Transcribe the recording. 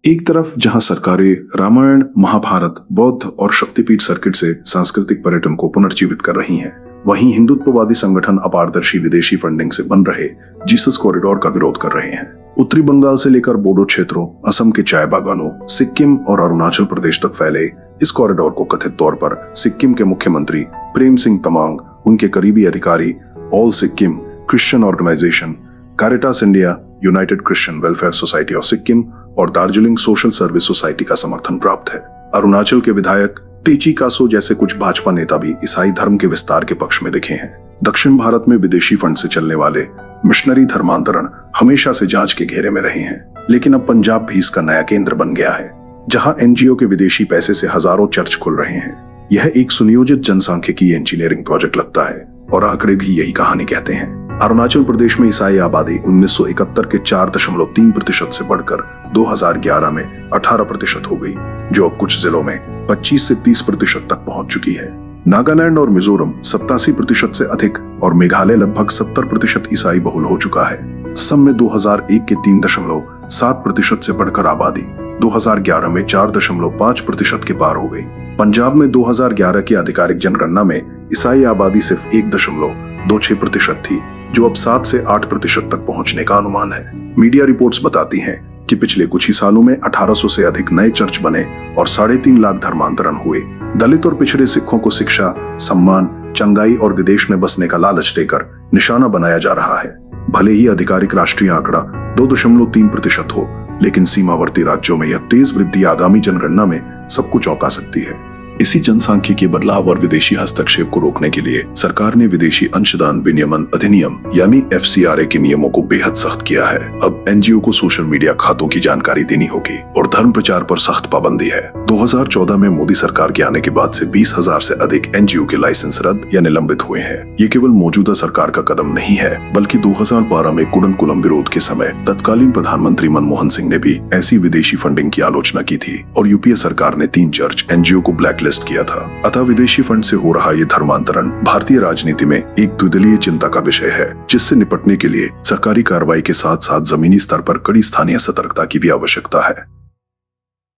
एक तरफ जहां सरकारें रामायण, महाभारत, बौद्ध और शक्तिपीठ सर्किट से सांस्कृतिक पर्यटन को पुनर्जीवित कर रही हैं, वहीं हिंदुत्ववादी संगठन अपारदर्शी विदेशी फंडिंग से बन रहे जीसस कॉरिडोर का विरोध कर रहे हैं। उत्तरी बंगाल से लेकर बोडो क्षेत्रों, असम के चाय बागानों, सिक्किम और अरुणाचल प्रदेश तक फैले इस कॉरिडोर को कथित तौर पर सिक्किम के मुख्यमंत्री प्रेम सिंह तमांग, उनके करीबी अधिकारी, all Sikkim Christian organisation, Caritas India, United Christian welfare society of Sikkim और दार्जिलिंग सोशल सर्विस सोसाइटी का समर्थन प्राप्त है। अरुणाचल के विधायक तेची कासो जैसे कुछ भाजपा नेता भी ईसाई धर्म के विस्तार के पक्ष में दिखे हैं। दक्षिण भारत में विदेशी फंड से चलने वाले मिशनरी धर्मांतरण हमेशा से जांच के घेरे में रहे हैं, लेकिन अब पंजाब भी इसका नया केंद्र बन गया है, जहां एनजीओ के विदेशी पैसे से हजारों चर्च खुल रहे हैं। यह एक सुनियोजित जनसांख्यिकी इंजीनियरिंग प्रोजेक्ट लगता है और आंकड़े भी यही कहानी कहते हैं। अरुणाचल प्रदेश में ईसाई आबादी 1971 के 4.3% से बढ़कर 2011 में 18% हो गई, जो अब कुछ जिलों में 25 से 30% तक पहुंच चुकी है। नागालैंड और मिजोरम 87% से अधिक और मेघालय लगभग 70% ईसाई बहुल हो चुका है। असम में 2001 के 3.7% से बढ़कर आबादी 2011 में 4.5% के पार हो गई। पंजाब में 2011 की आधिकारिक जनगणना में ईसाई आबादी सिर्फ 1.26% थी, जो अब 7 से 8% तक पहुंचने का अनुमान है। मीडिया रिपोर्ट्स बताती हैं कि पिछले कुछ ही सालों में 1800 से अधिक नए चर्च बने और 3.5 लाख धर्मांतरण हुए। दलित और पिछड़े सिखों को शिक्षा, सम्मान, चंगाई और विदेश में बसने का लालच देकर निशाना बनाया जा रहा है। भले ही आधिकारिक राष्ट्रीय आंकड़ा 2.3% हो, लेकिन सीमावर्ती राज्यों में यह तेज वृद्धि आगामी जनगणना में सबको चौंका सकती है। इसी जनसांख्यिकीय बदलाव और विदेशी हस्तक्षेप को रोकने के लिए सरकार ने विदेशी अंशदान विनियमन अधिनियम यानी FCRA के नियमों को बेहद सख्त किया है। अब एनजीओ को सोशल मीडिया खातों की जानकारी देनी होगी और धर्म प्रचार पर सख्त पाबंदी है। 2014 में मोदी सरकार के आने के बाद से 20,000 से अधिक एनजीओ के लाइसेंस रद्द या निलंबित हुए हैं। ये केवल मौजूदा सरकार का कदम नहीं है, बल्कि 2012 में कुडनकुलम विरोध के समय तत्कालीन प्रधानमंत्री मनमोहन सिंह ने भी ऐसी विदेशी फंडिंग की आलोचना की थी और यूपीए सरकार ने 3 चर्च एनजीओ को ब्लैक लिस्ट किया था। अतः विदेशी फंड से हो रहा ये धर्मांतरण भारतीय राजनीति में एक द्विदलीय चिंता का विषय है, जिससे निपटने के लिए सरकारी कार्रवाई के साथ साथ जमीनी स्तर पर कड़ी स्थानीय सतर्कता की भी आवश्यकता है।